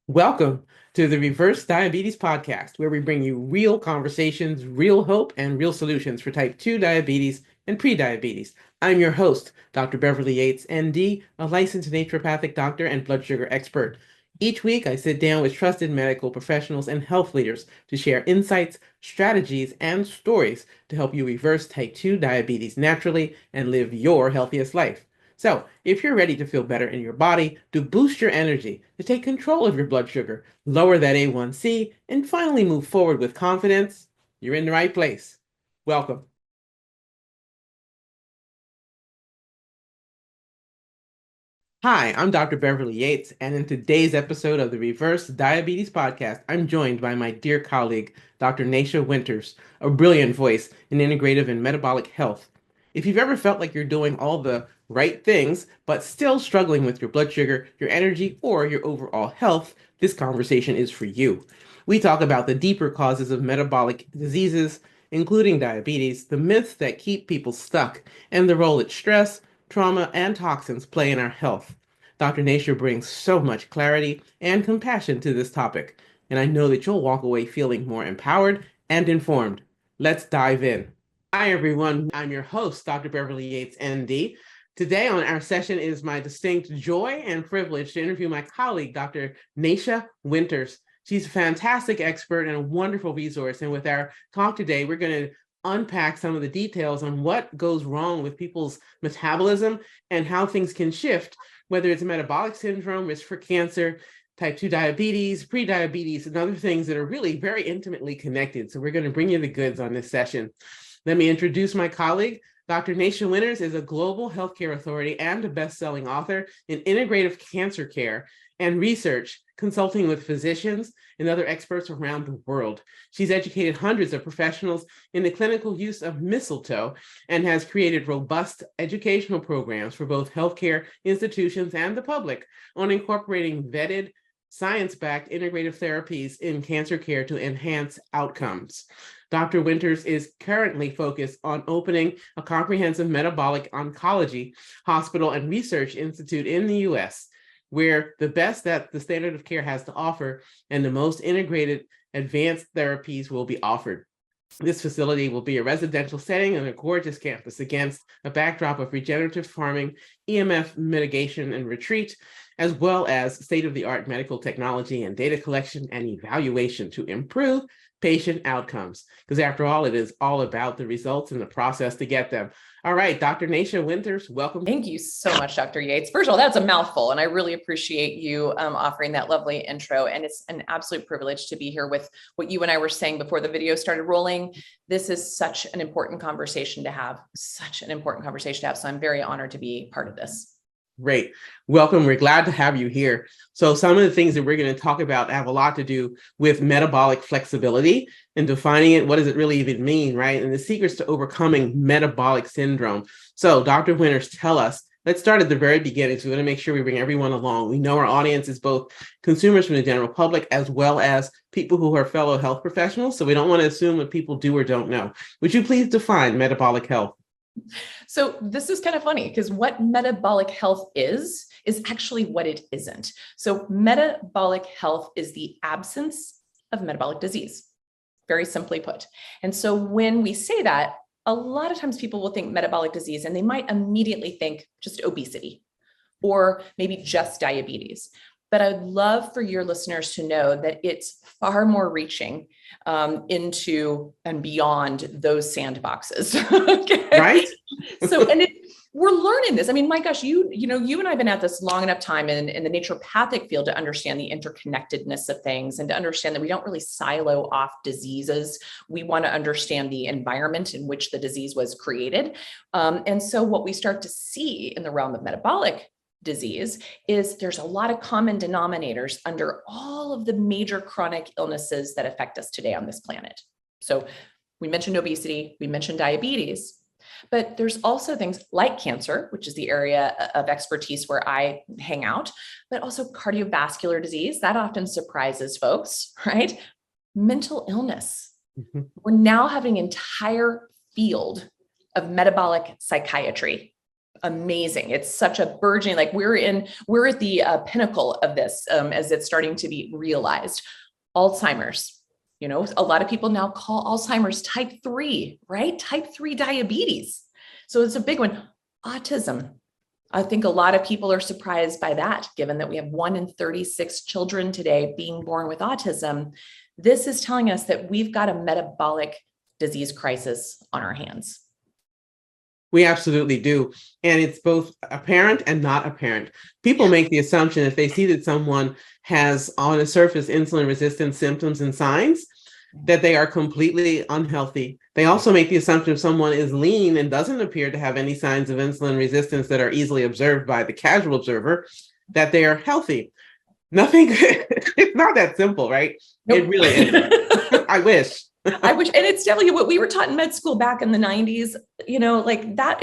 Welcome to the Reverse Diabetes Podcast, where we bring you real conversations, real hope, and real solutions for type 2 diabetes and prediabetes. I'm your host, Dr. Beverly Yates, ND, a licensed naturopathic doctor and blood sugar expert. Each week, I sit down with trusted medical professionals and health leaders to share insights, strategies, and stories to help you reverse type 2 diabetes naturally and live your healthiest life. So, if you're ready to feel better in your body, to boost your energy, to take control of your blood sugar, lower that A1C, and finally move forward with confidence, you're in the right place. Welcome. Hi, I'm Dr. Beverly Yates, and in today's episode of the Reverse Diabetes Podcast, I'm joined by my dear colleague, Dr. Nasha Winters, a brilliant voice in integrative and metabolic health. If you've ever felt like you're doing all the right things, but still struggling with your blood sugar, your energy, or your overall health, this conversation is for you. We talk about the deeper causes of metabolic diseases, including diabetes, the myths that keep people stuck, and the role that stress, trauma, and toxins play in our health. Dr. Nasher brings so much clarity and compassion to this topic, and I know that you'll walk away feeling more empowered and informed. Let's dive in. Hi, everyone. I'm your host, Dr. Beverly Yates, ND. Today on our session is my distinct joy and privilege to interview my colleague, Dr. Nasha Winters. She's a fantastic expert and a wonderful resource. And with our talk today, we're going to unpack some of the details on what goes wrong with people's metabolism and how things can shift, whether it's metabolic syndrome, risk for cancer, type 2 diabetes, prediabetes, and other things that are really very intimately connected. So we're going to bring you the goods on this session. Let me introduce my colleague. Dr. Nasha Winters is a global healthcare authority and a best-selling author in integrative cancer care and research, consulting with physicians and other experts around the world. She's educated hundreds of professionals in the clinical use of mistletoe and has created robust educational programs for both healthcare institutions and the public on incorporating vetted, science-backed integrative therapies in cancer care to enhance outcomes. Dr. Winters is currently focused on opening a comprehensive metabolic oncology hospital and research institute in the US, where the best that the standard of care has to offer and the most integrated advanced therapies will be offered. This facility will be a residential setting on a gorgeous campus against a backdrop of regenerative farming, EMF mitigation and retreat, as well as state-of-the-art medical technology and data collection and evaluation to improve patient outcomes. Because after all, it is all about the results and the process to get them. All right, Dr. Nasha Winters, welcome. Thank you so much, Dr. Yates. First of all, that's a mouthful, and I really appreciate you offering that lovely intro. And it's an absolute privilege to be here with what you and I were saying before the video started rolling. This is such an important conversation to have, So I'm very honored to be part of this. Great. Welcome. We're glad to have you here. So some of the things that we're going to talk about have a lot to do with metabolic flexibility and defining it. What does it really even mean, right? And the secrets to overcoming metabolic syndrome. So Dr. Winters, tell us, let's start at the very beginning. So we want to make sure we bring everyone along. We know our audience is both consumers from the general public as well as people who are fellow health professionals. So we don't want to assume what people do or don't know. Would you please define metabolic health? So this is kind of funny because what metabolic health is actually what it isn't. So metabolic health is the absence of metabolic disease, very simply put. And so when we say that, a lot of times people will think metabolic disease and they might immediately think just obesity or maybe just diabetes. But I'd love for your listeners to know that it's far more reaching into and beyond those sandboxes. Okay? Right? We're learning this. I mean, my gosh, you and I have been at this long enough time in the naturopathic field to understand the interconnectedness of things and to understand that we don't really silo off diseases. We want to understand the environment in which the disease was created. And so what we start to see in the realm of metabolic disease is there's a lot of common denominators under all of the major chronic illnesses that affect us today on this planet. So we mentioned obesity, we mentioned diabetes, but there's also things like cancer, which is the area of expertise where I hang out, but also cardiovascular disease. That often surprises folks, right? Mental illness. Mm-hmm. We're now having an entire field of metabolic psychiatry amazing. It's such a burgeoning, like we're at the pinnacle of this as it's starting to be realized. Alzheimer's, a lot of people now call Alzheimer's type 3, right? Type 3 diabetes. So it's a big one. Autism. I think a lot of people are surprised by that, given that we have 1 in 36 children today being born with autism. This is telling us that we've got a metabolic disease crisis on our hands. We absolutely do. And it's both apparent and not apparent. People make the assumption if they see that someone has on the surface insulin resistance symptoms and signs, that they are completely unhealthy. They also make the assumption if someone is lean and doesn't appear to have any signs of insulin resistance that are easily observed by the casual observer, that they are healthy. Nothing, it's not that simple, right? Nope. It really is. I wish. And it's definitely what we were taught in med school back in the 90s, like that.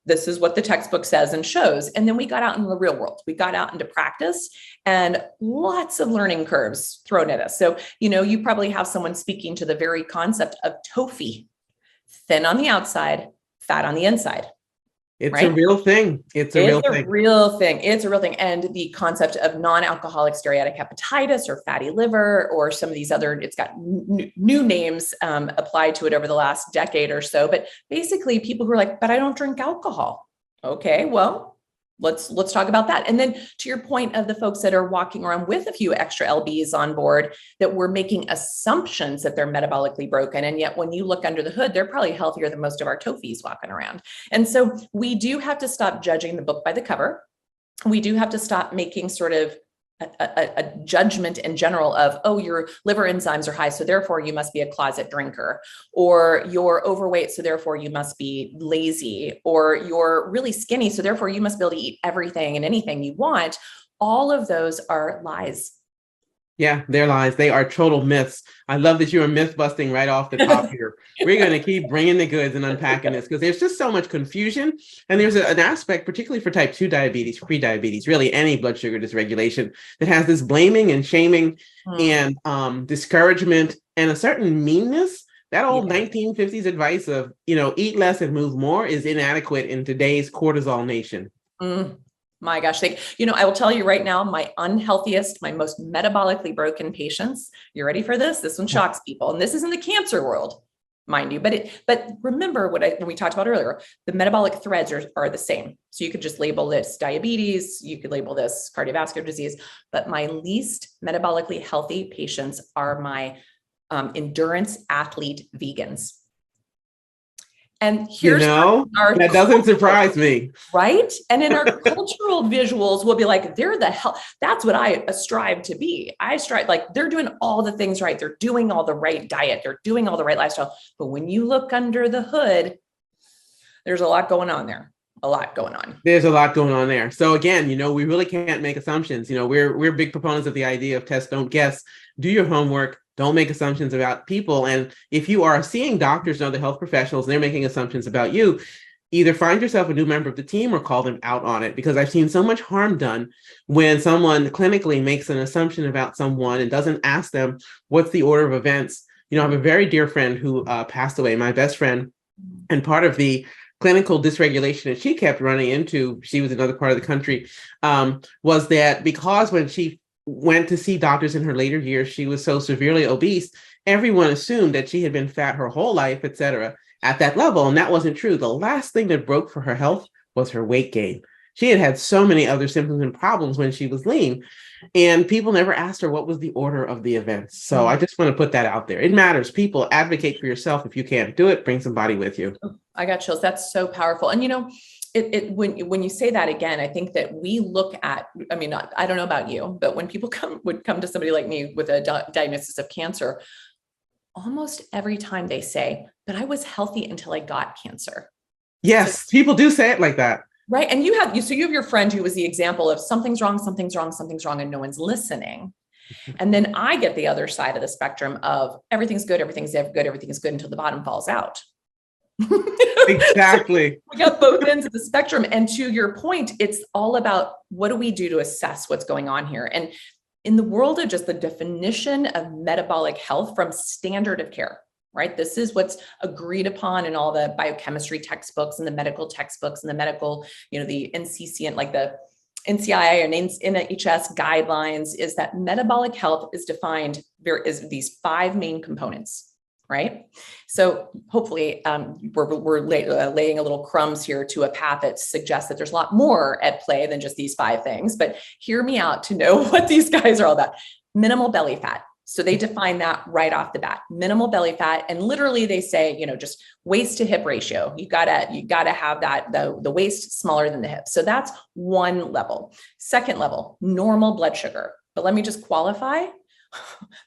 This is what the textbook says and shows. And then we got out in the real world. We got out into practice and lots of learning curves thrown at us. So, you probably have someone speaking to the very concept of TOFI, thin on the outside, fat on the inside. It's right? A real thing. It's a real thing. It's a real thing. And the concept of non-alcoholic steatotic hepatitis or fatty liver or some of these other, it's got new names applied to it over the last decade or so. But basically people who are like, but I don't drink alcohol. Okay, well, let's talk about that. And then to your point of the folks that are walking around with a few extra lbs on board, that we're making assumptions that they're metabolically broken. And yet when you look under the hood, they're probably healthier than most of our TOFIs walking around. And so we do have to stop judging the book by the cover. We do have to stop making sort of a judgment in general of, oh, your liver enzymes are high, so therefore you must be a closet drinker, or you're overweight, so therefore you must be lazy, or you're really skinny, so therefore you must be able to eat everything and anything you want. All of those are lies. Yeah, they're lies. They are total myths. I love that you are myth busting right off the top here. We're going to keep bringing the goods and unpacking this because there's just so much confusion. And there's an aspect, particularly for type 2 diabetes, prediabetes, really any blood sugar dysregulation, that has this blaming and shaming and discouragement and a certain meanness. That old 1950s advice of, eat less and move more is inadequate in today's cortisol nation. My gosh, I will tell you right now, my unhealthiest, my most metabolically broken patients, you ready for this? This one shocks people. And this is in the cancer world, mind you. But remember when we talked about earlier, the metabolic threads are the same. So you could just label this diabetes, you could label this cardiovascular disease, but my least metabolically healthy patients are my endurance athlete vegans. And here's that doesn't surprise me. Right. And in our cultural visuals, we'll be like, they're the hell. That's what I strive to be. I strive, like they're doing all the things right. They're doing all the right diet. They're doing all the right lifestyle. But when you look under the hood, there's a lot going on there. There's a lot going on there. So again, we really can't make assumptions. We're big proponents of the idea of test, don't guess. Do your homework. Don't make assumptions about people. And if you are seeing doctors and other health professionals and they're making assumptions about you, either find yourself a new member of the team or call them out on it, because I've seen so much harm done when someone clinically makes an assumption about someone and doesn't ask them what's the order of events. I have a very dear friend who passed away, my best friend, and part of the clinical dysregulation that she kept running into, she was in another part of the country, was that because when she went to see doctors in her later years, she was so severely obese, everyone assumed that she had been fat her whole life, et cetera, at that level. And that wasn't true. The last thing that broke for her health was her weight gain. She had had so many other symptoms and problems when she was lean, and people never asked her what was the order of the events. So I just want to put that out there. It matters. People, advocate for yourself. If you can't do it, bring somebody with you. I got chills. That's so powerful. And when you say that again, I think that we look at, I don't know about you, but when people would come to somebody like me with a diagnosis of cancer, almost every time they say, but I was healthy until I got cancer. Yes, so, people do say it like that. Right. And you have your friend who was the example of something's wrong, and no one's listening. And then I get the other side of the spectrum of everything's good, everything is good until the bottom falls out. Exactly. We got both ends of the spectrum. And to your point, it's all about what do we do to assess what's going on here? And in the world of just the definition of metabolic health from standard of care, right? This is what's agreed upon in all the biochemistry textbooks and the medical textbooks and the medical, the NCC and like the NCI and NHS guidelines, is that metabolic health is defined, there is these 5 main components, right? So hopefully we're laying a little crumbs here to a path that suggests that there's a lot more at play than just these 5 things, but hear me out to know what these guys are all about. Minimal belly fat. So they define that right off the bat, minimal belly fat. And literally they say, just waist to hip ratio. You gotta have that, the waist smaller than the hip. So that's one level. Second level, normal blood sugar. But let me just qualify.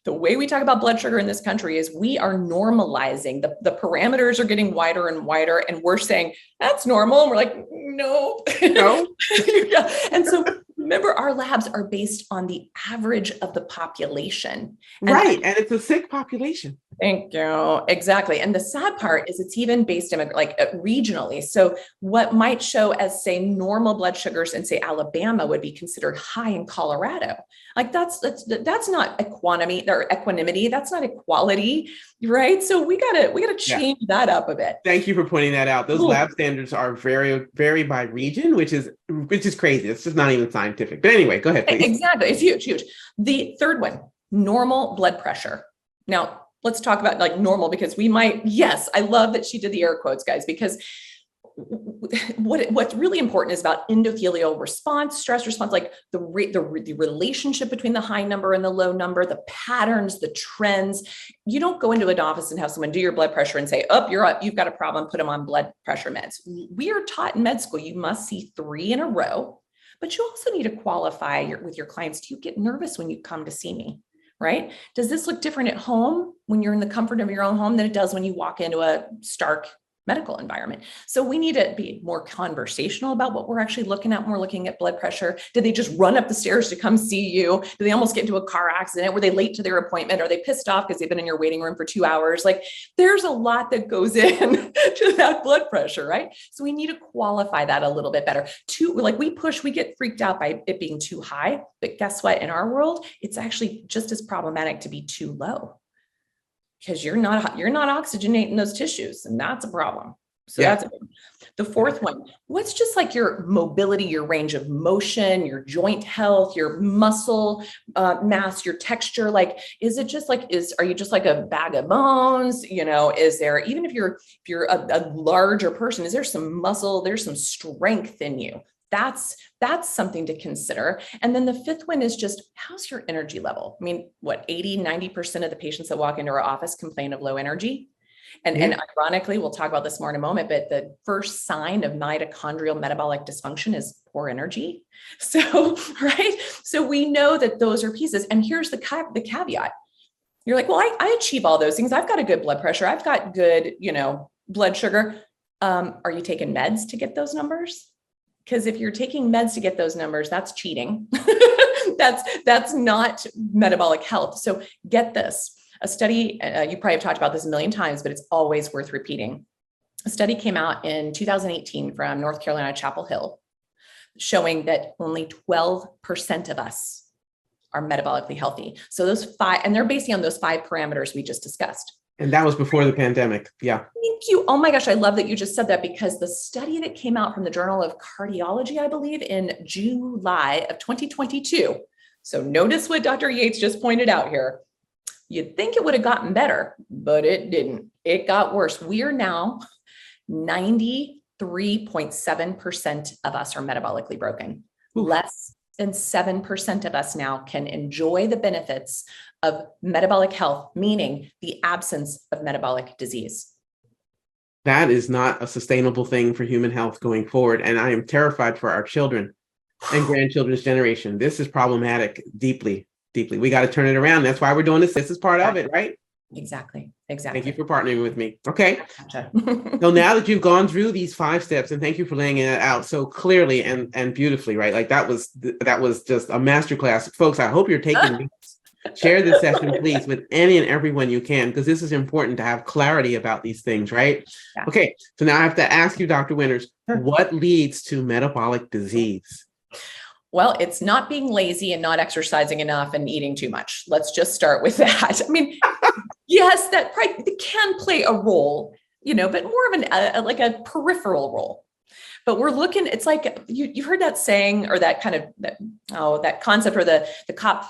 The way we talk about blood sugar in this country is we are normalizing. The parameters are getting wider and wider, and we're saying that's normal. And we're like, no. No. Yeah. And so remember, our labs are based on the average of the population. Right. And it's a sick population. Thank you. Exactly. And the sad part is it's even based in regionally. So what might show as, say, normal blood sugars in, say, Alabama would be considered high in Colorado. Like that's not equanimity. That's not equality, right? So we gotta change that up a bit. Thank you for pointing that out. Those lab standards are vary by region, which is crazy. It's just not even scientific. But anyway, go ahead, please. Exactly. It's huge. The third one, normal blood pressure. Now, let's talk about like normal, because yes, I love that she did the air quotes, guys, because what's really important is about endothelial response, stress response, like the relationship between the high number and the low number, the patterns, the trends. You don't go into an office and have someone do your blood pressure and say, oh, you're up, you've got a problem, put them on blood pressure meds. We are taught in med school, you must see 3 in a row, but you also need to qualify with your clients. Do you get nervous when you come to see me? Right? Does this look different at home when you're in the comfort of your own home than it does when you walk into a stark medical environment? So we need to be more conversational about what we're actually looking at when we're looking at blood pressure. Did they just run up the stairs to come see you? Did they almost get into a car accident? Were they late to their appointment? Are they pissed off because they've been in your waiting room for 2 hours? Like there's a lot that goes in to that blood pressure, right? So we need to qualify that a little bit better. We get freaked out by it being too high, but guess what? In our world, it's actually just as problematic to be too low, because you're not oxygenating those tissues, and that's a problem. So that's the fourth one. What's just like your mobility, your range of motion, your joint health, your muscle mass, your texture? Like, is it just like, are you just like a bag of bones? Is there, even if you're a larger person, is there some muscle, there's some strength in you? That's something to consider. And then the fifth one is just, how's your energy level? I mean, 80-90% of the patients that walk into our office complain of low energy. And ironically, we'll talk about this more in a moment, but the first sign of mitochondrial metabolic dysfunction is poor energy. So, right. So we know that those are pieces. And here's the caveat. You're like, well, I achieve all those things. I've got a good blood pressure. I've got good, blood sugar. Are you taking meds to get those numbers? Because if you're taking meds to get those numbers, that's cheating. That's not metabolic health. So get this. A study, you probably have talked about this a million times, but it's always worth repeating. A study came out in 2018 from North Carolina, Chapel Hill, showing that only 12% of us are metabolically healthy. So those 5, and they're basing on those 5 parameters we just discussed. And that was before the pandemic. Yeah. Thank you. Oh my gosh. I love that you just said that, because the study that came out from the Journal of Cardiology, I believe in July of 2022. So notice what Dr. Yates just pointed out here. You'd think it would have gotten better, but it didn't. It got worse. We are now 93.7% of us are metabolically broken. Ooh. Less than 7% of us now can enjoy the benefits of metabolic health, meaning the absence of metabolic disease. That is not a sustainable thing for human health going forward. And I am terrified for our children and grandchildren's generation. This is problematic deeply. We got to turn it around. That's why we're doing this. This is part of it, right? Exactly. Thank you for partnering with me. Okay. Gotcha. So now that you've gone through these 5 steps, and thank you for laying it out so clearly and beautifully, right? Like that was just a masterclass. Folks, I hope you're taking notes. Share this session, please, with any and everyone you can, because this is important to have clarity about these things, right? Yeah. Okay. So now I have to ask you, Dr. Winters, what leads to metabolic disease? Well, it's not being lazy and not exercising enough and eating too much. Let's just start with that. I mean, Yes, that probably can play a role, but more of like a peripheral role. But we're looking, it's like you've heard that saying, or that kind of that concept where the cop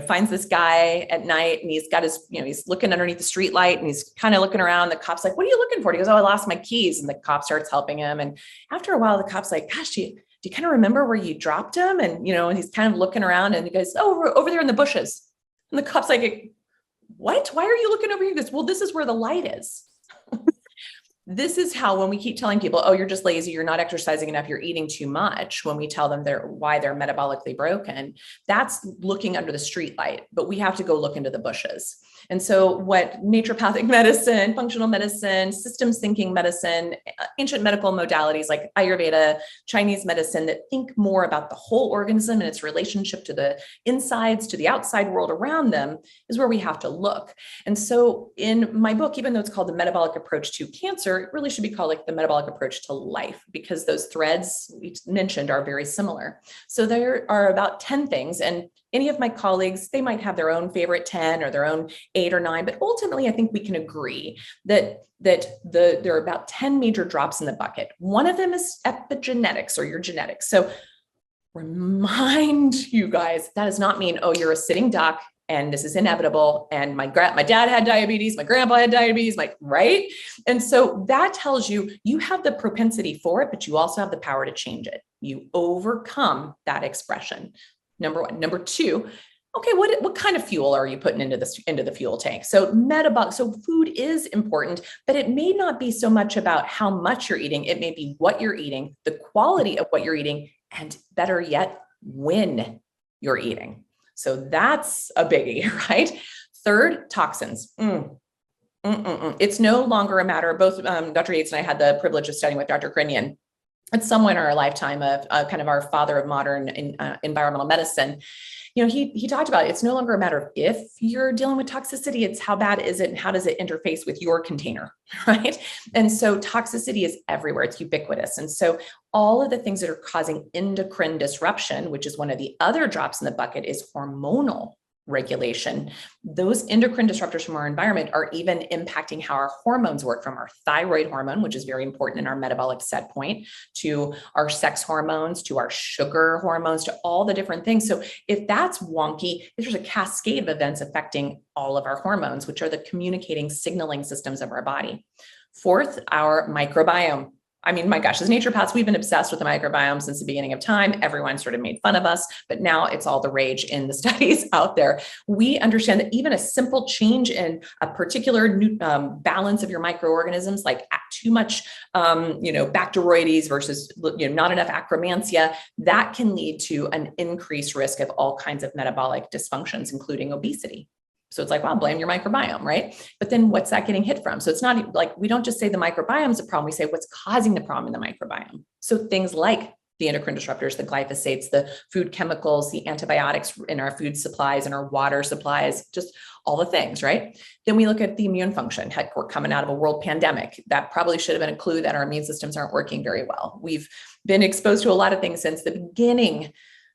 finds this guy at night and he's got his, he's looking underneath the street light and he's kind of looking around. The cop's like, "What are you looking for?" He goes, "Oh, I lost my keys." And the cop starts helping him. And after a while, the cop's like, "Gosh, do you kind of remember where you dropped him?" And, and he's kind of looking around and he goes, "Oh, over there in the bushes." And the cop's like, "What? Why are you looking over here?" He goes, "Well, this is where the light is." This is how, when we keep telling people, "Oh, you're just lazy, you're not exercising enough, you're eating too much," when we tell them why they're metabolically broken, that's looking under the street light, but we have to go look into the bushes. And so what naturopathic medicine, functional medicine, systems thinking medicine, ancient medical modalities like Ayurveda, Chinese medicine that think more about the whole organism and its relationship to the insides, to the outside world around them, is where we have to look. And so in my book, even though it's called The Metabolic Approach to Cancer, it really should be called like The Metabolic Approach to Life, because those threads we mentioned are very similar. So there are about 10 things, and any of my colleagues, they might have their own favorite 10 or their own 8 or 9, but ultimately I think we can agree that there are about 10 major drops in the bucket. One of them is epigenetics, or your genetics. So remind you guys, that does not mean, oh, you're a sitting duck and this is inevitable. And my dad had diabetes, my grandpa had diabetes, right? And so that tells you have the propensity for it, but you also have the power to change it. You overcome that expression. Number one. Number two, okay, what kind of fuel are you putting into the fuel tank? So so food is important, but it may not be so much about how much you're eating. It may be what you're eating, the quality of what you're eating, and better yet, when you're eating. So that's a biggie, right? Third, toxins. It's no longer a matter of both. Dr. Yates and I had the privilege of studying with Dr. Krinian at some point in our lifetime, of kind of our father of modern environmental medicine. He talked about it's no longer a matter of if you're dealing with toxicity, it's how bad is it and how does it interface with your container, right? And so toxicity is everywhere, it's ubiquitous. And so all of the things that are causing endocrine disruption, which is one of the other drops in the bucket, is hormonal regulation. Those endocrine disruptors from our environment are even impacting how our hormones work, from our thyroid hormone, which is very important in our metabolic set point, to our sex hormones, to our sugar hormones, to all the different things. So if that's wonky, there's a cascade of events affecting all of our hormones, which are the communicating signaling systems of our body. Fourth, our microbiome. I mean, my gosh, as naturopaths, we've been obsessed with the microbiome since the beginning of time. Everyone sort of made fun of us, but now it's all the rage in the studies out there. We understand that even a simple change in a particular balance of your microorganisms, like too much, Bacteroides versus, not enough Akkermansia, that can lead to an increased risk of all kinds of metabolic dysfunctions, including obesity. So it's like, well, blame your microbiome, right? But then what's that getting hit from? So it's not like, we don't just say the microbiome is a problem. We say what's causing the problem in the microbiome. So things like the endocrine disruptors, the glyphosates, the food chemicals, the antibiotics in our food supplies and our water supplies, just all the things, right? Then we look at the immune function. Heck, we're coming out of a world pandemic. That probably should have been a clue that our immune systems aren't working very well. We've been exposed to a lot of things since the beginning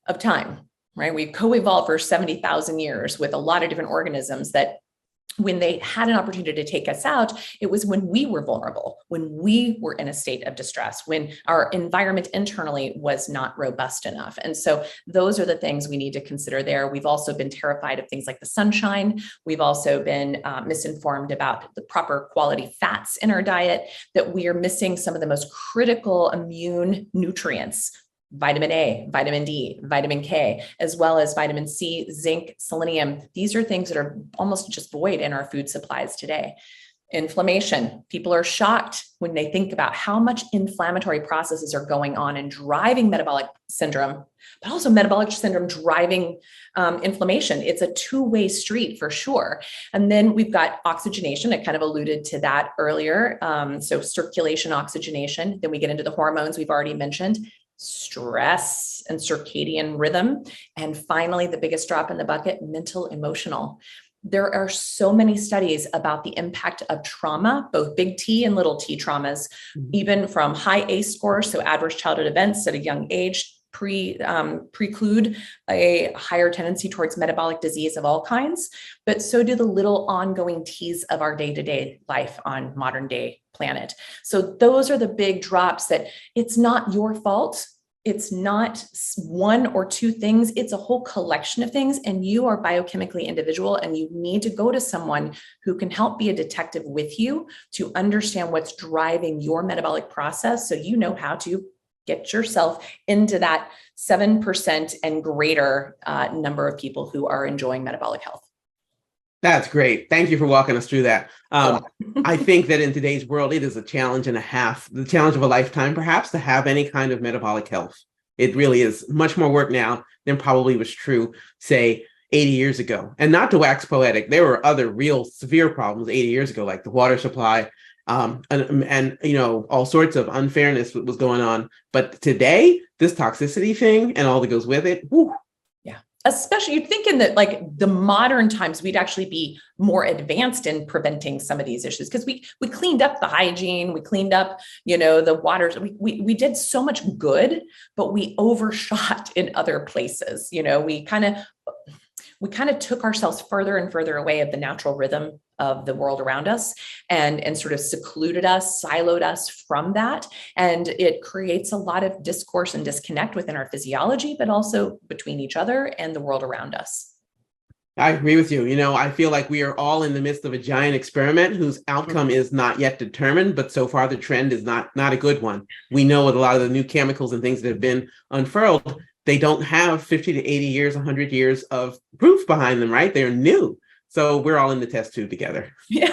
of time. Right? We've co-evolved for 70,000 years with a lot of different organisms that when they had an opportunity to take us out, it was when we were vulnerable, when we were in a state of distress, when our environment internally was not robust enough. And so those are the things we need to consider there. We've also been terrified of things like the sunshine. We've also been misinformed about the proper quality fats in our diet, that we are missing some of the most critical immune nutrients: vitamin A, vitamin D, vitamin K, as well as vitamin C, zinc, selenium. These are things that are almost just void in our food supplies today. Inflammation. People are shocked when they think about how much inflammatory processes are going on and driving metabolic syndrome, but also metabolic syndrome driving inflammation. It's a two-way street for sure. And then we've got oxygenation. I kind of alluded to that earlier. So circulation, oxygenation. Then we get into the hormones we've already mentioned: stress and circadian rhythm. And finally, the biggest drop in the bucket: mental, emotional. There are so many studies about the impact of trauma, both big T and little t traumas, even from high ACE scores, so adverse childhood events at a young age, preclude a higher tendency towards metabolic disease of all kinds, but so do the little ongoing T's of our day-to-day life on modern day planet. So those are the big drops that it's not your fault. It's not one or two things. It's a whole collection of things, and you are biochemically individual, and you need to go to someone who can help be a detective with you to understand what's driving your metabolic process, so you know how to get yourself into that 7% and greater number of people who are enjoying metabolic health. That's great. Thank you for walking us through that. I think that in today's world, it is a challenge and a half, the challenge of a lifetime, perhaps, to have any kind of metabolic health. It really is much more work now than probably was true, say, 80 years ago. And not to wax poetic, there were other real severe problems 80 years ago, like the water supply, and all sorts of unfairness was going on. But today, this toxicity thing and all that goes with it, whew. Especially you'd think in the modern times, we'd actually be more advanced in preventing some of these issues, because we cleaned up the hygiene, we cleaned up, the waters, we did so much good, but we overshot in other places. We kind of took ourselves further and further away of the natural rhythm of the world around us, and sort of secluded us, siloed us from that. And it creates a lot of discourse and disconnect within our physiology, but also between each other and the world around us. I agree with you. I feel like we are all in the midst of a giant experiment whose outcome is not yet determined, but so far the trend is not a good one. We know with a lot of the new chemicals and things that have been unfurled, they don't have 50 to 80 years, 100 years of proof behind them, right? They're new. So we're all in the test tube together. Yeah.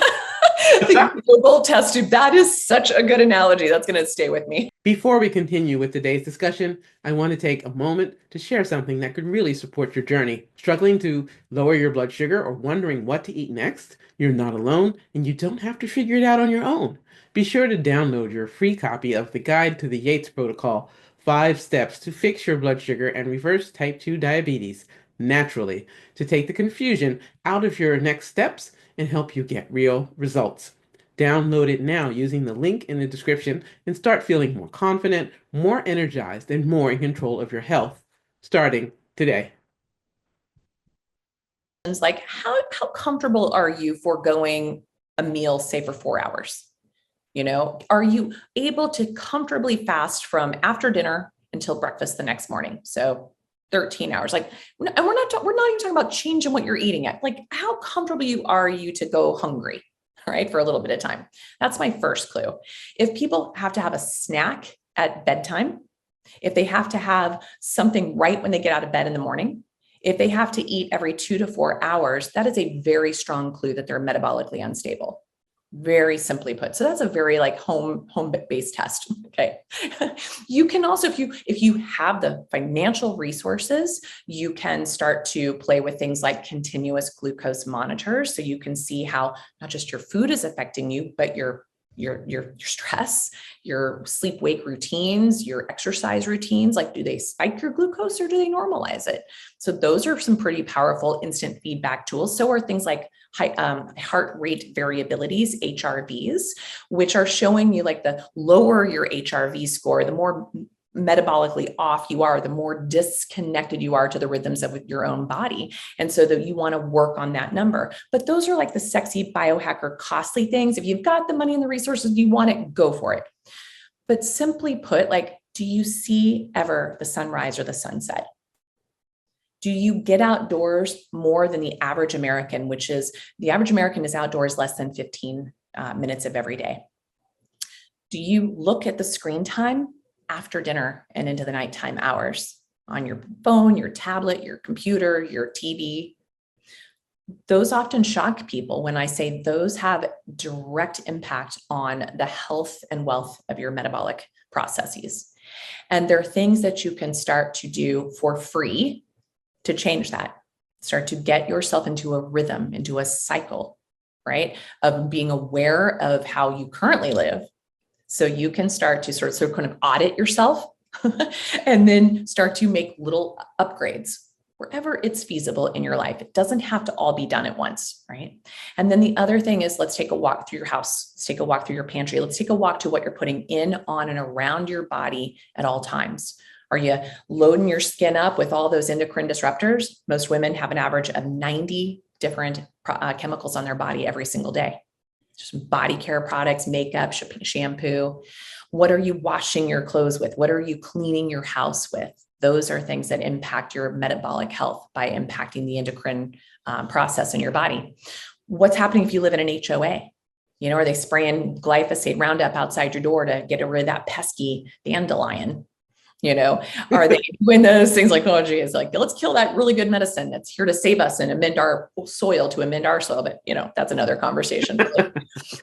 The global test tube. That is such a good analogy. That's going to stay with me. Before we continue with today's discussion, I want to take a moment to share something that could really support your journey. Struggling to lower your blood sugar or wondering what to eat next? You're not alone, and you don't have to figure it out on your own. Be sure to download your free copy of the Guide to the Yates Protocol, 5 Steps to Fix Your Blood Sugar and Reverse Type 2 Diabetes naturally, to take the confusion out of your next steps and help you get real results. Download it now using the link in the description and start feeling more confident, more energized, and more in control of your health, starting today. Like, how comfortable are you foregoing a meal, say, for 4 hours? Are you able to comfortably fast from after dinner until breakfast the next morning? So 13 hours. And we're not even talking about changing what you're eating at. Like, how comfortable are you to go hungry, right, for a little bit of time? That's my first clue. If people have to have a snack at bedtime, if they have to have something right when they get out of bed in the morning, if they have to eat every 2 to 4 hours, that is a very strong clue that they're metabolically unstable. Very simply put. So that's a very home-based test. Okay. You can also, if you have the financial resources, you can start to play with things like continuous glucose monitors. So you can see how not just your food is affecting you, but your stress, your sleep-wake routines, your exercise routines. Like, do they spike your glucose or do they normalize it? So those are some pretty powerful instant feedback tools. So are things like heart rate variabilities, HRVs, which are showing you, like, the lower your HRV score, the more metabolically off you are, the more disconnected you are to the rhythms of your own body. And so that you want to work on that number. But those are like the sexy biohacker costly things. If you've got the money and the resources, you want it, go for it. But simply put, do you see ever the sunrise or the sunset? Do you get outdoors more than the average American, which is the average American is outdoors less than 15 minutes of every day? Do you look at the screen time after dinner and into the nighttime hours on your phone, your tablet, your computer, your TV? Those often shock people when I say those have direct impact on the health and wealth of your metabolic processes. And there are things that you can start to do for free to change that. Start to get yourself into a rhythm, into a cycle, right, of being aware of how you currently live. So you can start to sort of kind of audit yourself and then start to make little upgrades wherever it's feasible in your life. It doesn't have to all be done at once, right? And then the other thing is, let's take a walk through your house. Let's take a walk through your pantry. Let's take a walk to what you're putting in, on, and around your body at all times. Are you loading your skin up with all those endocrine disruptors? Most women have an average of 90 different chemicals on their body every single day. Just body care products, makeup, shampoo. What are you washing your clothes with? What are you cleaning your house with? Those are things that impact your metabolic health by impacting the endocrine process in your body. What's happening if you live in an HOA? Are they spraying glyphosate Roundup outside your door to get rid of that pesky dandelion? Are they doing those things like, oh, geez, like, let's kill that really good medicine that's here to save us and amend our soil But, that's another conversation.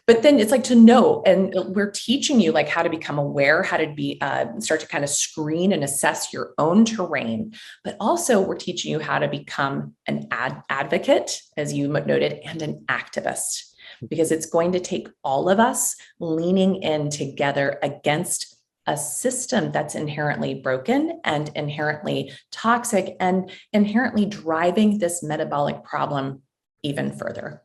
But then it's like to know, and we're teaching you like how to become aware, how to be, start to kind of screen and assess your own terrain. But also we're teaching you how to become an advocate, as you noted, and an activist, because it's going to take all of us leaning in together against a system that's inherently broken and inherently toxic and inherently driving this metabolic problem even further.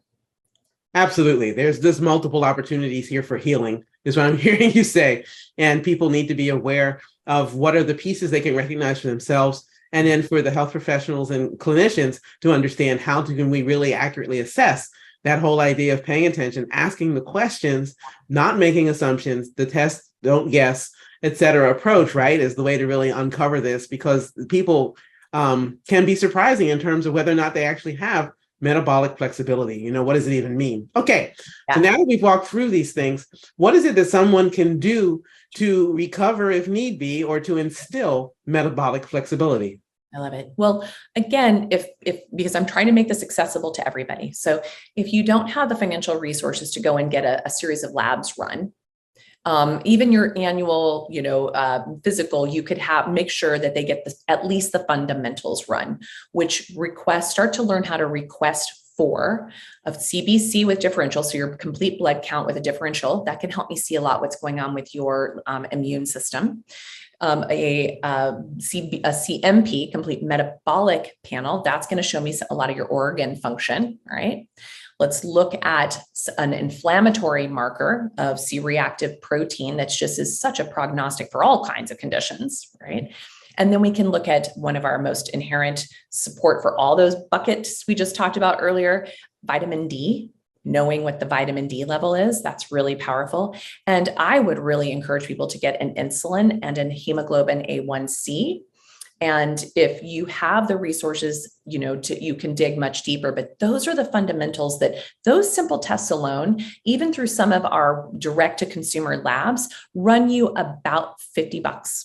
Absolutely. There's multiple opportunities here for healing, is what I'm hearing you say. And people need to be aware of what are the pieces they can recognize for themselves. And then for the health professionals and clinicians to understand how can we really accurately assess that whole idea of paying attention, asking the questions, not making assumptions, the test, don't guess, et cetera approach, right, is the way to really uncover this, because people can be surprising in terms of whether or not they actually have metabolic flexibility. What does it even mean? Okay, So now that we've walked through these things, what is it that someone can do to recover if need be, or to instill metabolic flexibility? I love it. Well, again, if because I'm trying to make this accessible to everybody. So if you don't have the financial resources to go and get a series of labs run, even your annual, physical, you could make sure that they get at least the fundamentals run, which start to learn how to request for a CBC with differential. So your complete blood count with a differential that can help me see a lot what's going on with your immune system. A CMP, complete metabolic panel, that's going to show me a lot of your organ function, right? Let's look at an inflammatory marker of C-reactive protein that's just is such a prognostic for all kinds of conditions, right? And then we can look at one of our most inherent support for all those buckets we just talked about earlier, vitamin D. Knowing what the vitamin D level is, that's really powerful. And I would really encourage people to get an insulin and a hemoglobin A1C. And if you have the resources, you can dig much deeper, but those are the fundamentals that those simple tests alone, even through some of our direct to consumer labs, run you about $50.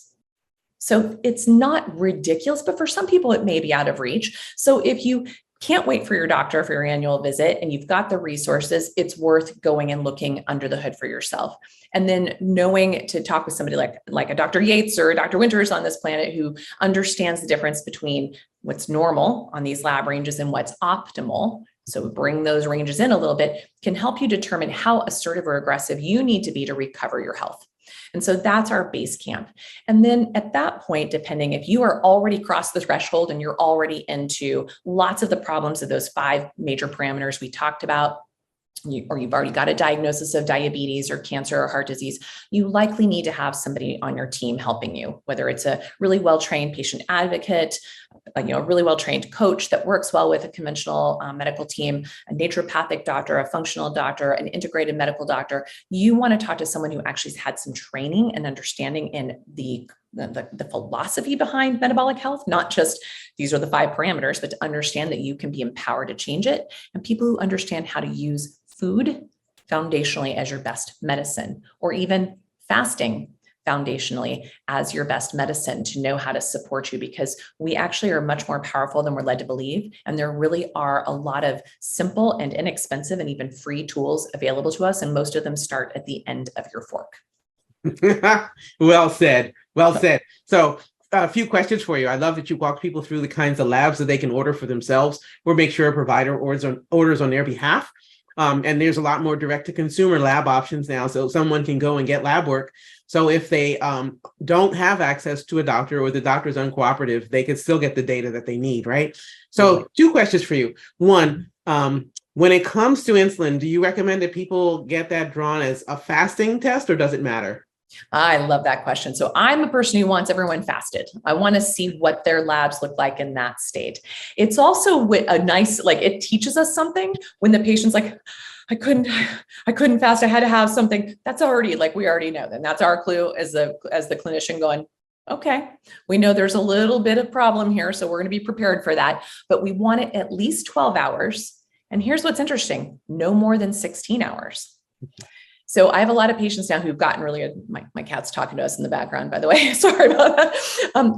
So it's not ridiculous, but for some people it may be out of reach. So if you can't wait for your doctor for your annual visit and you've got the resources, it's worth going and looking under the hood for yourself. And then knowing to talk with somebody like a Dr. Yates or a Dr. Winters on this planet who understands the difference between what's normal on these lab ranges and what's optimal. So bring those ranges in a little bit, can help you determine how assertive or aggressive you need to be to recover your health. And so that's our base camp. And then at that point, depending if you are already crossed the threshold and you're already into lots of the problems of those 5 major parameters we talked about, or you've already got a diagnosis of diabetes or cancer or heart disease, you likely need to have somebody on your team helping you, whether it's a really well-trained patient advocate, a really well-trained coach that works well with a conventional medical team, a naturopathic doctor, a functional doctor, an integrated medical doctor. You want to talk to someone who actually has had some training and understanding in the philosophy behind metabolic health, not just these are the 5 parameters, but to understand that you can be empowered to change it, and people who understand how to use food foundationally as your best medicine, or even fasting foundationally as your best medicine, to know how to support you, because we actually are much more powerful than we're led to believe. And there really are a lot of simple and inexpensive and even free tools available to us. And most of them start at the end of your fork. Well said. Well said. So a few questions for you. I love that you walk people through the kinds of labs that they can order for themselves or make sure a provider orders on their behalf. And there's a lot more direct-to-consumer lab options now, so someone can go and get lab work. So if they don't have access to a doctor or the doctor's uncooperative, they can still get the data that they need, right? So 2 questions for you. One, when it comes to insulin, do you recommend that people get that drawn as a fasting test, or does it matter? I love that question. So I'm a person who wants everyone fasted. I want to see what their labs look like in that state. It's also a nice, like it teaches us something when the patient's like, I couldn't fast. I had to have something. That's already like, we already know. Then that's our clue as the clinician going, okay, we know there's a little bit of problem here. So we're going to be prepared for that, but we want it at least 12 hours. And here's what's interesting, no more than 16 hours. So I have a lot of patients now who've gotten really, my cat's talking to us in the background, by the way, sorry about that.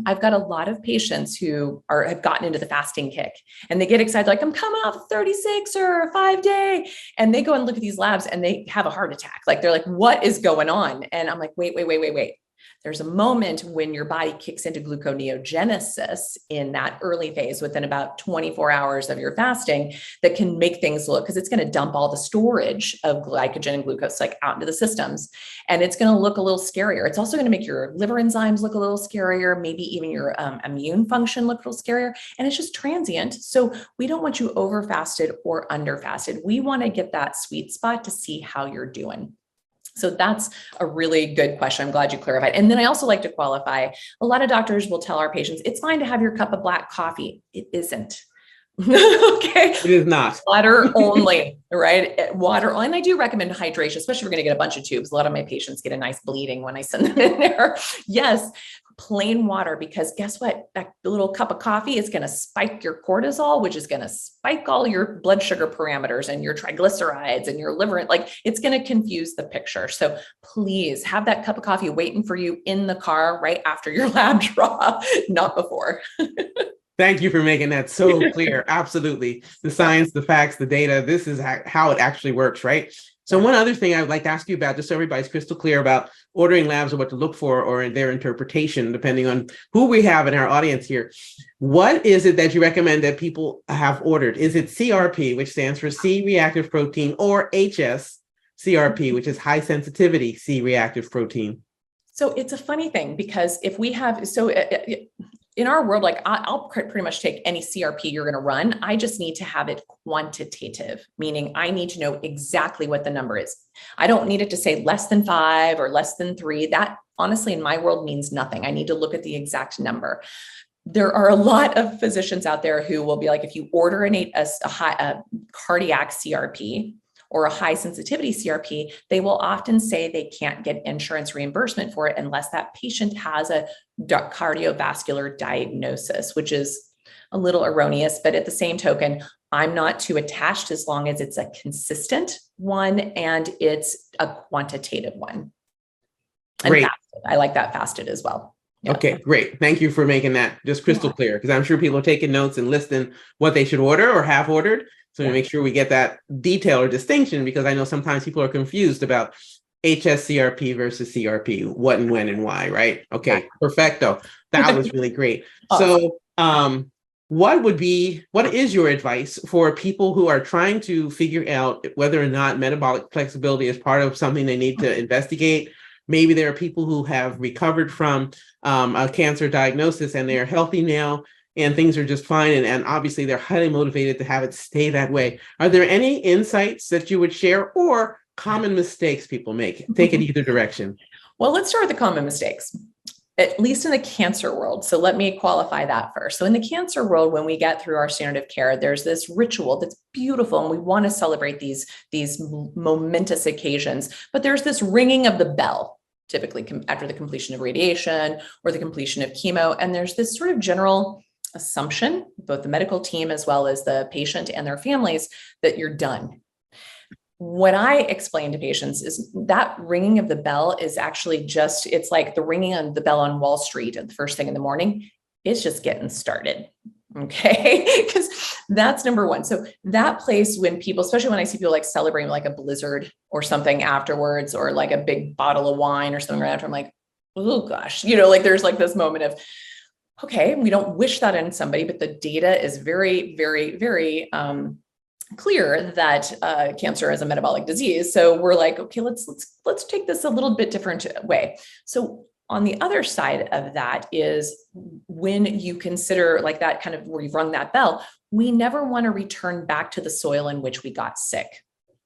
I've got a lot of patients who have gotten into the fasting kick and they get excited, like I'm coming off a 36 or a 5-day. And they go and look at these labs and they have a heart attack. Like they're like, what is going on? And I'm like, wait. There's a moment when your body kicks into gluconeogenesis in that early phase within about 24 hours of your fasting that can make things look, because it's going to dump all the storage of glycogen and glucose like out into the systems. And it's going to look a little scarier. It's also going to make your liver enzymes look a little scarier, maybe even your immune function look a little scarier. And it's just transient. So we don't want you over fasted or under fasted. We want to get that sweet spot to see how you're doing. So that's a really good question. I'm glad you clarified. And then I also like to qualify. A lot of doctors will tell our patients, it's fine to have your cup of black coffee. It isn't. Okay. It is not. Water only, right? Water only. And I do recommend hydration, especially if you're going to get a bunch of tubes. A lot of my patients get a nice bleeding when I send them in there. Yes, plain water, because guess what? That little cup of coffee is going to spike your cortisol, which is going to spike all your blood sugar parameters and your triglycerides and your liver. Like it's going to confuse the picture. So please have that cup of coffee waiting for you in the car right after your lab draw, not before. Thank you for making that so clear. Absolutely. The science, the facts, the data, this is how it actually works, right? So one other thing I would like to ask you about, just so everybody's crystal clear about ordering labs or what to look for or in their interpretation, depending on who we have in our audience here. What is it that you recommend that people have ordered? Is it CRP, which stands for C-reactive protein, or HS-CRP, which is high sensitivity C-reactive protein? So it's a funny thing because if we have, in our world, like I'll pretty much take any CRP you're going to run. I just need to have it quantitative, meaning I need to know exactly what the number is. I don't need it to say less than 5 or less than 3. That honestly, in my world means nothing. I need to look at the exact number. There are a lot of physicians out there who will be like, if you order a cardiac CRP, or a high sensitivity CRP, they will often say they can't get insurance reimbursement for it unless that patient has a cardiovascular diagnosis, which is a little erroneous, but at the same token, I'm not too attached as long as it's a consistent one and it's a quantitative one. And Great. fasted. I like that fasted as well. Yeah. Okay, great. Thank you for making that just crystal clear, because I'm sure people are taking notes and listing what they should order or have ordered. So we make sure we get that detail or distinction, because I know sometimes people are confused about HSCRP versus CRP, what and when and why, right? Okay, perfecto. That was really great. So what is your advice for people who are trying to figure out whether or not metabolic flexibility is part of something they need to investigate? Maybe there are people who have recovered from a cancer diagnosis and they're healthy now and things are just fine. And obviously they're highly motivated to have it stay that way. Are there any insights that you would share or common mistakes people make? Take it either direction. Well, let's start with the common mistakes, at least in the cancer world. So let me qualify that first. So in the cancer world, when we get through our standard of care, there's this ritual that's beautiful and we want to celebrate these momentous occasions, but there's this ringing of the bell, typically after the completion of radiation or the completion of chemo. And there's this sort of general assumption, both the medical team as well as the patient and their families, that you're done. What I explain to patients is that ringing of the bell is actually it's like the ringing of the bell on Wall Street at the first thing in the morning. It's just getting started. Okay. Because that's number one. So that place when people, especially when I see people like celebrating like a blizzard or something afterwards, or like a big bottle of wine or something right after, I'm like, oh gosh, like there's like this moment of, okay, we don't wish that in somebody, but the data is very, very, very clear that cancer is a metabolic disease. So we're like, okay, let's take this a little bit different way. So on the other side of that is when you consider like that kind of where you've rung that bell, we never want to return back to the soil in which we got sick.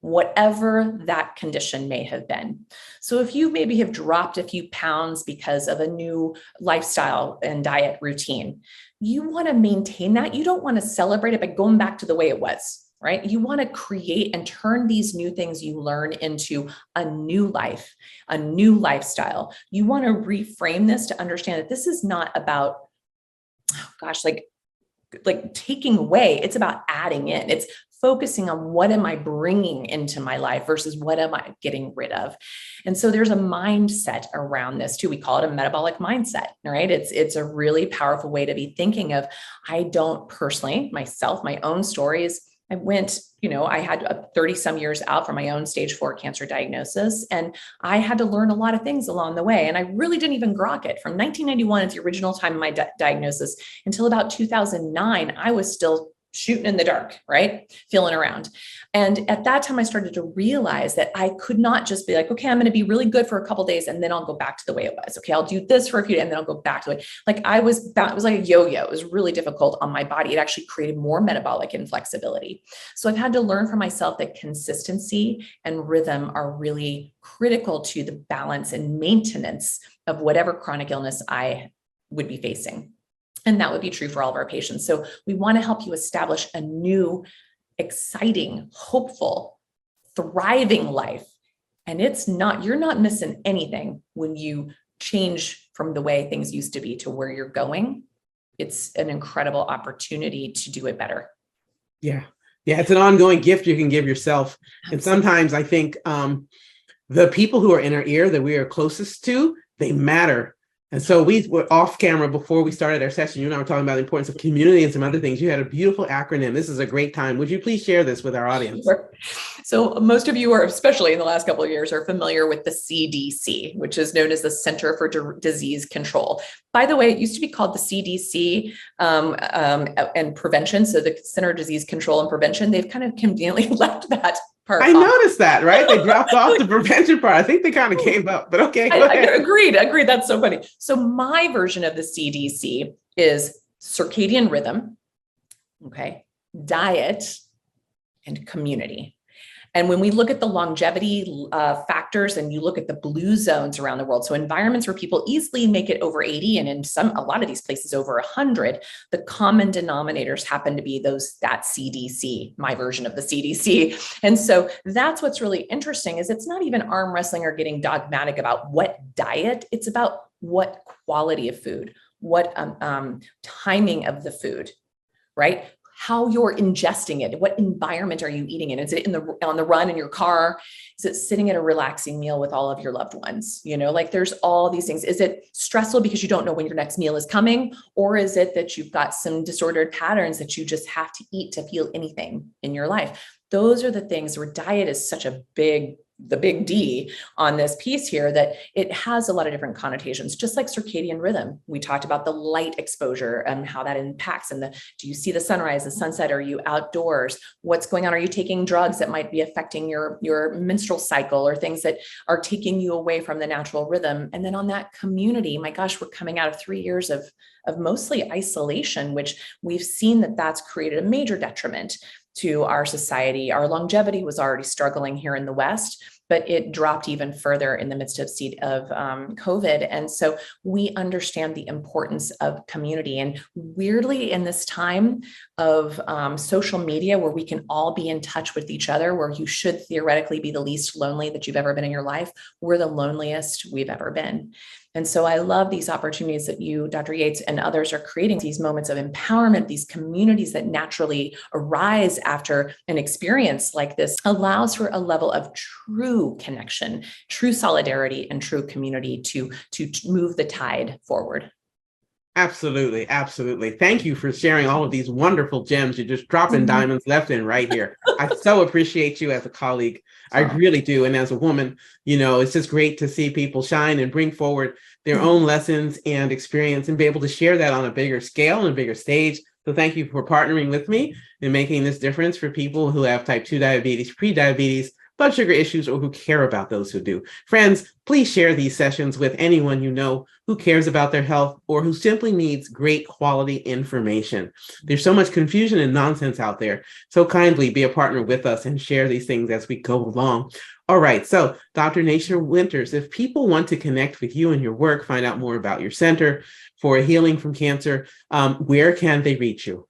whatever that condition may have been. So if you maybe have dropped a few pounds because of a new lifestyle and diet routine, you want to maintain that. You don't want to celebrate it by going back to the way it was, right? You want to create and turn these new things you learn into a new life, a new lifestyle. You want to reframe this to understand that this is not about, oh gosh, like taking away. It's about adding in. It's focusing on what am I bringing into my life versus what am I getting rid of. And so there's a mindset around this too. We call it a metabolic mindset, right? It's a really powerful way to be thinking of, I don't personally, myself, my own stories. I went, I had 30 some years out from my own stage 4 cancer diagnosis. And I had to learn a lot of things along the way. And I really didn't even grok it. From 1991 at the original time of my diagnosis until about 2009, I was still shooting in the dark, right? Feeling around. And at that time, I started to realize that I could not just be like, okay, I'm going to be really good for a couple of days and then I'll go back to the way it was. Okay, I'll do this for a few days and then I'll go back to it. Like it was like a yo-yo. It was really difficult on my body. It actually created more metabolic inflexibility. So I've had to learn for myself that consistency and rhythm are really critical to the balance and maintenance of whatever chronic illness I would be facing. And that would be true for all of our patients. So we want to help you establish a new, exciting, hopeful, thriving life. And you're not missing anything when you change from the way things used to be to where you're going. It's an incredible opportunity to do it better. Yeah. Yeah. It's an ongoing gift you can give yourself. And sometimes I think the people who are in our ear that we are closest to, they matter. And so we were off camera before we started our session. You and I were talking about the importance of community and some other things. You had a beautiful acronym. This is a great time. Would you please share this with our audience? Sure. So most of you are, especially in the last couple of years, are familiar with the CDC, which is known as the Center for Disease Control. By the way, it used to be called the CDC and Prevention. So the Center for Disease Control and Prevention, they've kind of conveniently left that part. I noticed that, right? They dropped off the prevention part. I think they kind of gave up, but okay. Go ahead. Agreed. That's so funny. So my version of the CDC is circadian rhythm, okay, diet, and community. And when we look at the longevity factors and you look at the blue zones around the world, so environments where people easily make it over 80 and in a lot of these places over 100, the common denominators happen to be that CDC, my version of the CDC. And so that's what's really interesting is it's not even arm wrestling or getting dogmatic about what diet, it's about what quality of food, what timing of the food, right? How you're ingesting it. What environment are you eating in? Is it on the run in your car? Is it sitting at a relaxing meal with all of your loved ones? There's all these things. Is it stressful because you don't know when your next meal is coming? Or is it that you've got some disordered patterns that you just have to eat to feel anything in your life? Those are the things where diet is such the big D on this piece here, that it has a lot of different connotations, just like circadian rhythm. We talked about the light exposure and how that impacts and do you see the sunrise, the sunset? Are you outdoors? What's going on? Are you taking drugs that might be affecting your menstrual cycle or things that are taking you away from the natural rhythm? And then on that community, my gosh, we're coming out of 3 years of mostly isolation, which we've seen that's created a major detriment to our society. Our longevity was already struggling here in the West, but it dropped even further in the midst of COVID. And so we understand the importance of community. And weirdly, in this time of social media, where we can all be in touch with each other, where you should theoretically be the least lonely that you've ever been in your life, we're the loneliest we've ever been. And so I love these opportunities that you, Dr. Yates, and others are creating, these moments of empowerment, these communities that naturally arise after an experience like this, allows for a level of true connection, true solidarity, and true community to move the tide forward. Absolutely. Absolutely. Thank you for sharing all of these wonderful gems. You're just dropping diamonds left and right here. I so appreciate you as a colleague. I really do. And as a woman, it's just great to see people shine and bring forward their own lessons and experience and be able to share that on a bigger scale and a bigger stage. So thank you for partnering with me and making this difference for people who have type 2 diabetes, pre-diabetes, blood sugar issues or who care about those who do. Friends, please share these sessions with anyone you know who cares about their health or who simply needs great quality information. There's so much confusion and nonsense out there. So kindly be a partner with us and share these things as we go along. All right, so Dr. Nasha Winters, if people want to connect with you and your work, find out more about your center for healing from cancer, where can they reach you?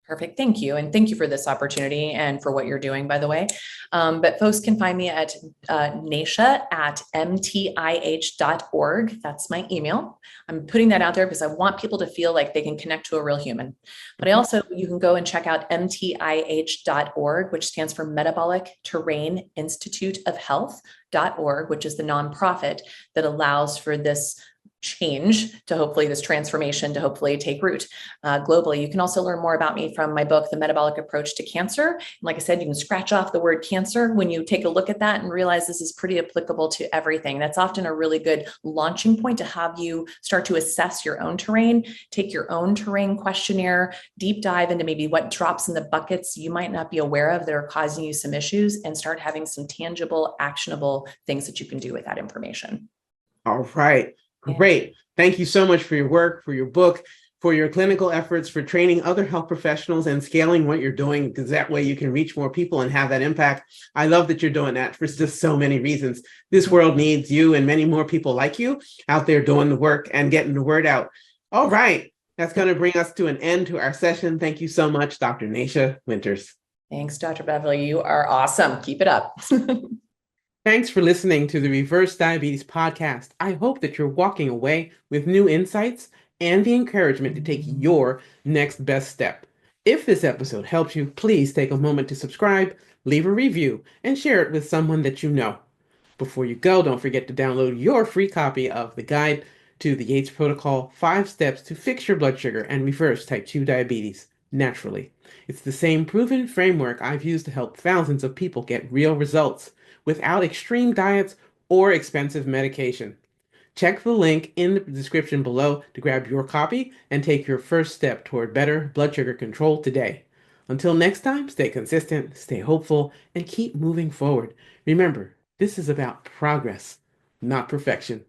Perfect. Thank you. And thank you for this opportunity and for what you're doing, by the way. But folks can find me at Nasha at mtih.org. That's my email. I'm putting that out there because I want people to feel like they can connect to a real human. But I also, you can go and check out mtih.org, which stands for Metabolic Terrain Institute of Health.org, which is the nonprofit that allows for this change to hopefully this transformation to hopefully take root globally. You can also learn more about me from my book, The Metabolic Approach to Cancer. And like I said, you can scratch off the word cancer when you take a look at that and realize this is pretty applicable to everything. That's often a really good launching point to have you start to assess your own terrain, take your own terrain questionnaire, deep dive into maybe what drops in the buckets you might not be aware of that are causing you some issues, and start having some tangible, actionable things that you can do with that information. All right. Great. Thank you so much for your work, for your book, for your clinical efforts, for training other health professionals and scaling what you're doing, because that way you can reach more people and have that impact. I love that you're doing that for just so many reasons. This world needs you and many more people like you out there doing the work and getting the word out. All right. That's going to bring us to an end to our session. Thank you so much, Dr. Nasha Winters. Thanks, Dr. Beverly. You are awesome. Keep it up. Thanks for listening to the Reverse Diabetes Podcast. I hope that you're walking away with new insights and the encouragement to take your next best step. If this episode helped you, please take a moment to subscribe, leave a review, and share it with someone that you know. Before you go, don't forget to download your free copy of the Guide to the Yates Protocol, 5 Steps to Fix Your Blood Sugar and Reverse Type 2 Diabetes naturally. It's the same proven framework I've used to help thousands of people get real results without extreme diets or expensive medication. Check the link in the description below to grab your copy and take your first step toward better blood sugar control today. Until next time, stay consistent, stay hopeful, and keep moving forward. Remember, this is about progress, not perfection.